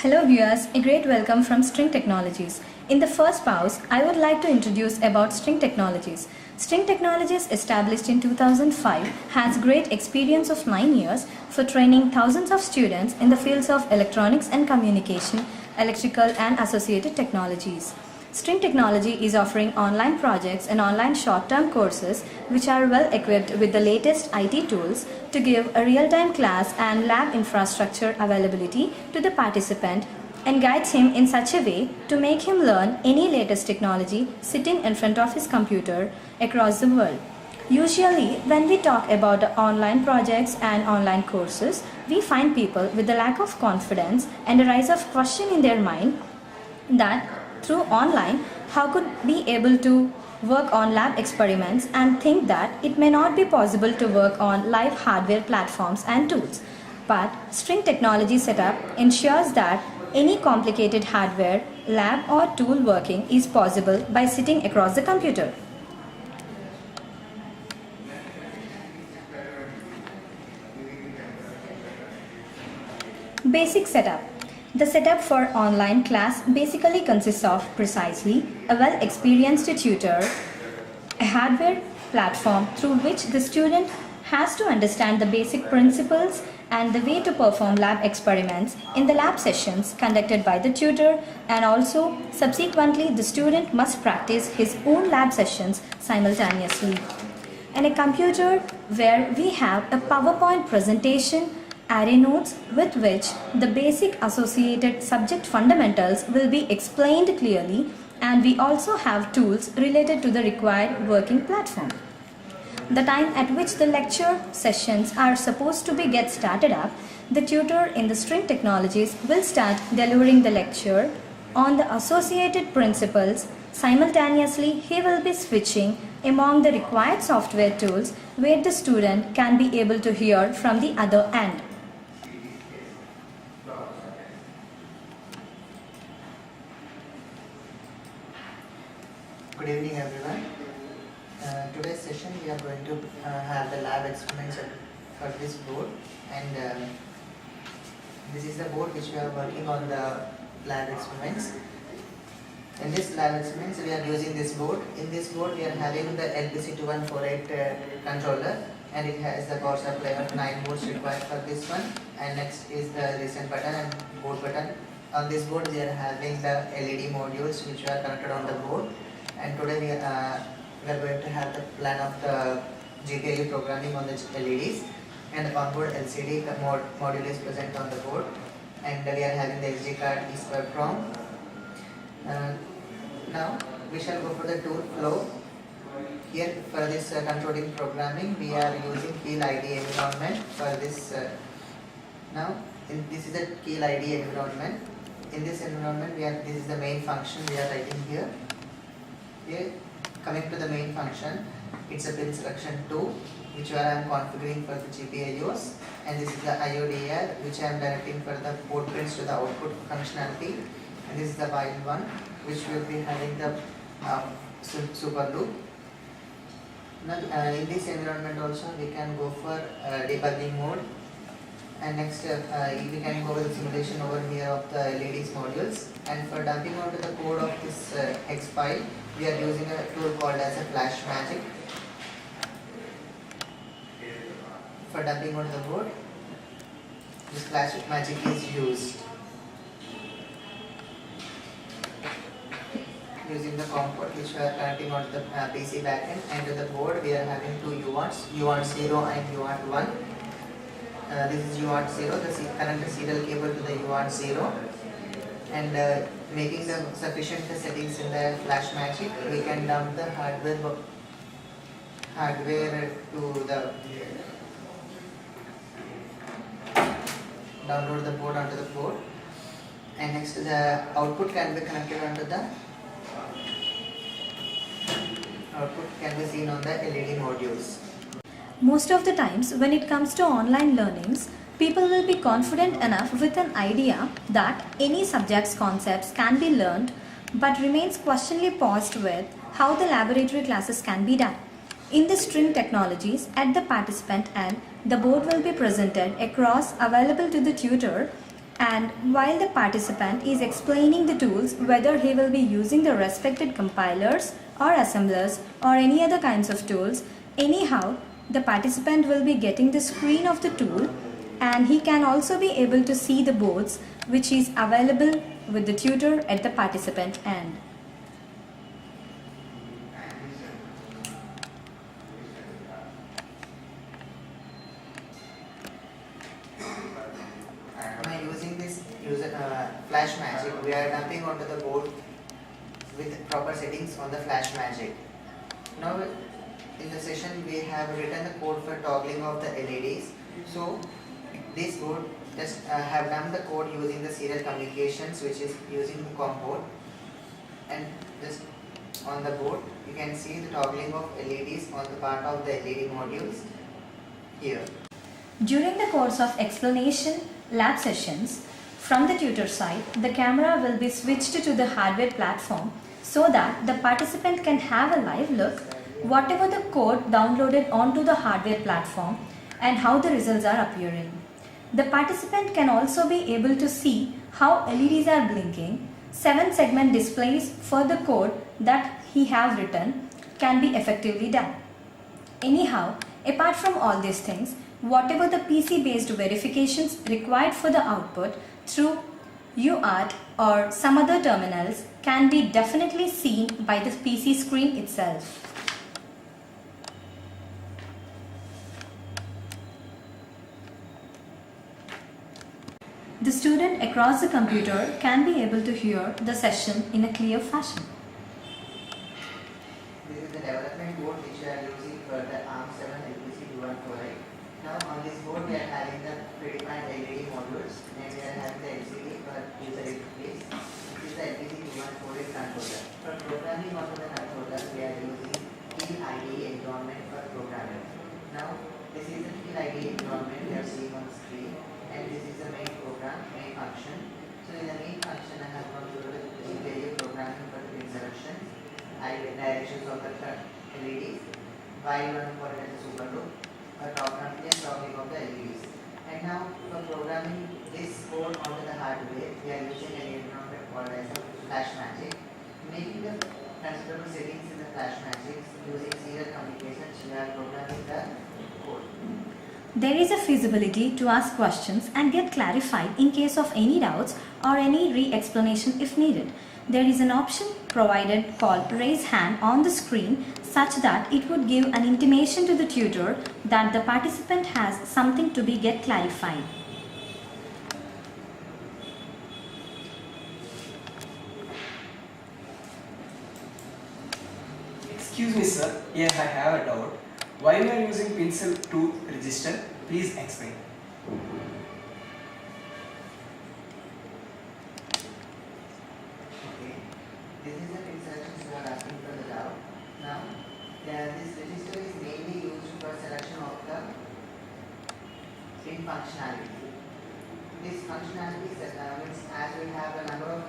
Hello viewers, a great welcome from String Technologies. In the first pause, I would like to introduce about String Technologies. String Technologies, established in 2005, has great experience of 9 years for training thousands of students in the fields of electronics and communication, electrical and associated technologies. String Technology is offering online projects and online short-term courses which are well equipped with the latest IT tools to give a real-time class and lab infrastructure availability to the participant and guides him in such a way to make him learn any latest technology sitting in front of his computer across the world. Usually, when we talk about the online projects and online courses, we find people with a lack of confidence and a rise of question in their mind that through online, how could be able to work on lab experiments and think that it may not be possible to work on live hardware platforms and tools. But String Technology setup ensures that any complicated hardware, lab or tool working is possible by sitting across the computer. Basic setup. The setup for online class basically consists of precisely a well-experienced tutor, a hardware platform through which the student has to understand the basic principles and the way to perform lab experiments in the lab sessions conducted by the tutor, and also subsequently the student must practice his own lab sessions simultaneously. And a computer where we have a PowerPoint presentation, array notes with which the basic associated subject fundamentals will be explained clearly, and we also have tools related to the required working platform. The time at which the lecture sessions are supposed to get started up, the tutor in the String Technologies will start delivering the lecture on the associated principles. Simultaneously, he will be switching among the required software tools where the student can be able to hear from the other end. Good evening everyone. Today's session we are going to have the lab experiments for this board, and this is the board which we are working on the lab experiments. In this lab experiments we are using this board. In this board we are having the LPC2148 controller, and it has the power supply of 9 volts required for this one, and next is the reset button and boot button. On this board we are having the LED modules which are connected on the board. And today we are going to have the plan of the GPIO programming on the LEDs, and onboard LCD module is present on the board, and we are having the SD card is from. Now we shall go for the tool flow. Here for this controlling programming we are using Keel ID environment for this. This is a Keel ID environment. In this environment this is the main function we are writing here. Here, coming to the main function, it's a pin selection 2 which I am configuring for the GPIOs, and this is the IODR which I am directing for the port pins to the output functionality, and this is the while one which will be having the super loop. Now, in this environment also we can go for debugging mode, and next we can go with the simulation over here of the LEDs modules, and for dumping onto the code of this hex file we are using a tool called as a Flash Magic. For dumping onto the board, this Flash Magic is used. Using the COM port which we are connecting onto the PC backend, and to the board we are having two UARTs, UART 0 and UART 1. This is UART 0, the current serial cable to the UART 0, and making the sufficient settings in the Flash Magic, we can dump the hardware to the download the board onto the board, and next the output can be connected onto the seen on the LED modules. Most of the times when it comes to online learnings, people will be confident enough with an idea that any subject's concepts can be learned, but remains questionably paused with how the laboratory classes can be done. In the String Technologies, at the participant end, the board will be presented across available to the tutor And while the participant is explaining the tools, whether he will be using the respected compilers or assemblers or any other kinds of tools, anyhow, the participant will be getting the screen of the tool, and he can also be able to see the boards which is available with the tutor at the participant end. By using this Flash Magic, we are dumping onto the board with proper settings on the Flash Magic. Now, in the session, we have written the code for toggling of the LEDs. So, this board just have done the code using the serial communications, which is using the COM board. And just on the board, you can see the toggling of LEDs on the part of the LED modules here. During the course of explanation lab sessions, from the tutor side, the camera will be switched to the hardware platform so that the participant can have a live look whatever the code downloaded onto the hardware platform and how the results are appearing. The participant can also be able to see how LEDs are blinking. 7-segment displays for the code that he has written can be effectively done. Anyhow, apart from all these things, whatever the PC based verifications required for the output through UART or some other terminals can be definitely seen by the PC screen itself. The student across the computer can be able to hear the session in a clear fashion. This is the development board which we are using for the ARM7 LPC214. Now on this board we are having the predefined LED modules and we are having the LCD for user interface. This is the LPC214 controller. For programming of the controller we are using Field IDE environment for programming. Now this is the Field IDE environment we are seeing on the screen, and this is the main program, main function. So in the main function I have configured the GPIO programming for the pin selection, directions of the LEDs, while one for it as a super loop, a toggling of the LEDs. And now for programming this code onto the hardware, we are using an environment called as a Flash Magic, making the considerable settings in the Flash Magic using serial communications. We are programming the code. There is a feasibility to ask questions and get clarified in case of any doubts or any re-explanation if needed. There is an option provided called raise hand on the screen such that it would give an intimation to the tutor that the participant has something to be get clarified. Excuse me sir, here I have a doubt. Why we are using pencil to register? Please explain. Okay. This is the pin selections you are asking for the doubt. Now, this register is mainly used for selection of the pin functionality. This functionality is means as we have a number of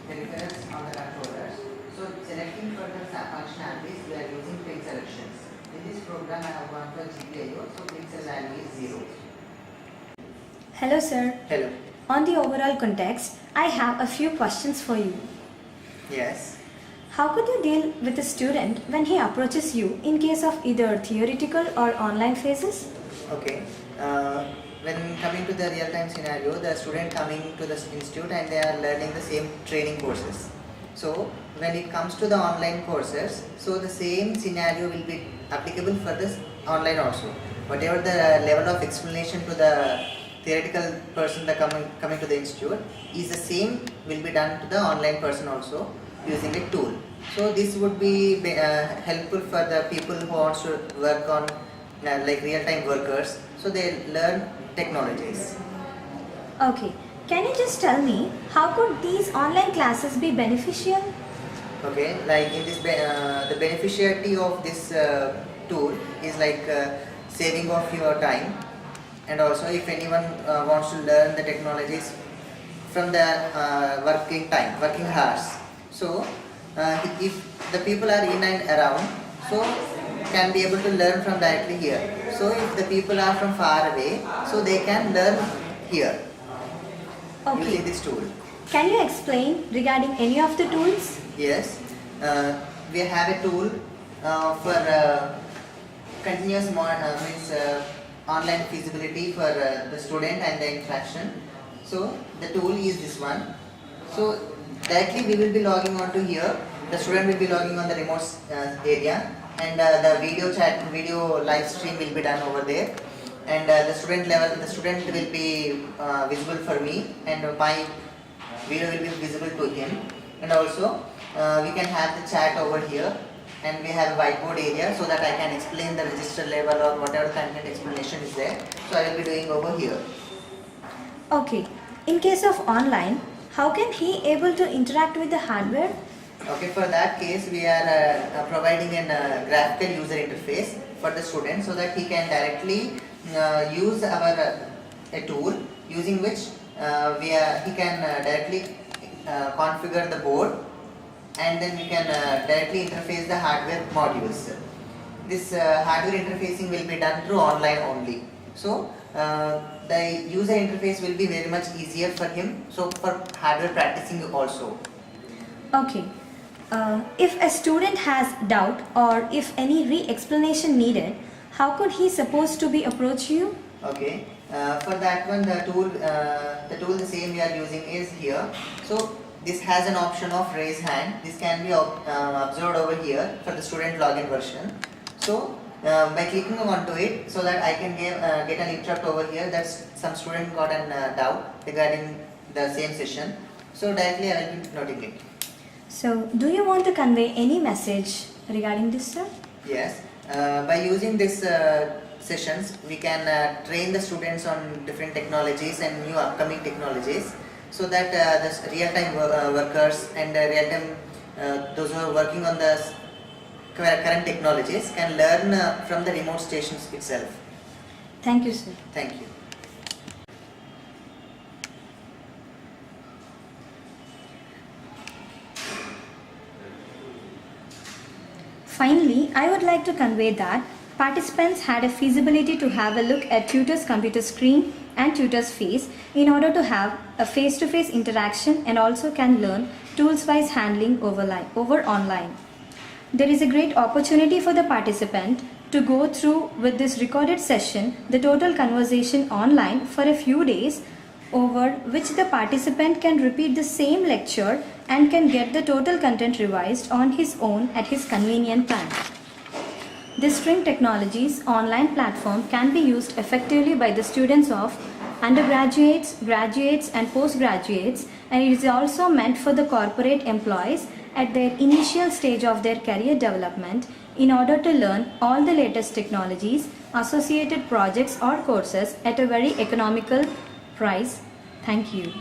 peripherals on the controllers. So selecting for the functionalities, we are using pin selections. In this program, I have gone for GPIO, so pixel value is 0. Hello sir. Hello. On the overall context, I have a few questions for you. Yes. How could you deal with a student when he approaches you in case of either theoretical or online phases? Okay. When coming to the real-time scenario, the student coming to the institute and they are learning the same training courses. So when it comes to the online courses, so the same scenario will be applicable for this online also. Whatever the level of explanation to the theoretical person that coming to the institute is the same will be done to the online person also using a tool. So this would be helpful for the people who wants to work on like real-time workers, so they learn technologies. Okay, can you just tell me how could these online classes be beneficial? Okay, like in this the beneficiarity of this tool is like saving of your time, and also if anyone wants to learn the technologies from the working hours, so if the people are in and around, so can be able to learn from directly here. So if the people are from far away, so they can learn here. Okay. using this tool. Can you explain regarding any of the tools? Yes, we have a tool for continuous online feasibility for the student and the interaction. So the tool is this one. So directly we will be logging on to here. The student will be logging on the remote area, and the video live stream will be done over there. And the student will be visible for me, and my video will be visible to him. And also we can have the chat over here, and we have a whiteboard area so that I can explain the register level or whatever content explanation is there. So I will be doing over here. Okay. In case of online, how can he able to interact with the hardware? Okay, for that case we are providing a graphical user interface for the student so that he can directly use our a tool using which he can directly configure the board, and then we can directly interface the hardware modules. This hardware interfacing will be done through online only. So the user interface will be very much easier for him. So for hardware practicing also. Okay. If a student has doubt or if any re-explanation needed, how could he supposed to be approach you? Okay. For that one, the tool the same we are using is here. So this has an option of raise hand. This can be observed over here for the student login version. So by clicking onto it, so that I can get an interrupt over here that some student got an doubt regarding the same session. So directly I will be noting it. So, do you want to convey any message regarding this, sir? Yes. By using this sessions, we can train the students on different technologies and new upcoming technologies, so that the real-time workers and real-time those who are working on the current technologies can learn from the remote stations itself. Thank you, sir. Thank you. Finally, I would like to convey that participants had a feasibility to have a look at tutor's computer screen and tutor's face in order to have a face-to-face interaction, and also can learn tools-wise handling over online. There is a great opportunity for the participant to go through with this recorded session the total conversation online for a few days, over which the participant can repeat the same lecture and can get the total content revised on his own at his convenient time. This String Technologies online platform can be used effectively by the students of undergraduates, graduates and postgraduates, and it is also meant for the corporate employees at their initial stage of their career development in order to learn all the latest technologies, associated projects or courses at a very economical price. Thank you.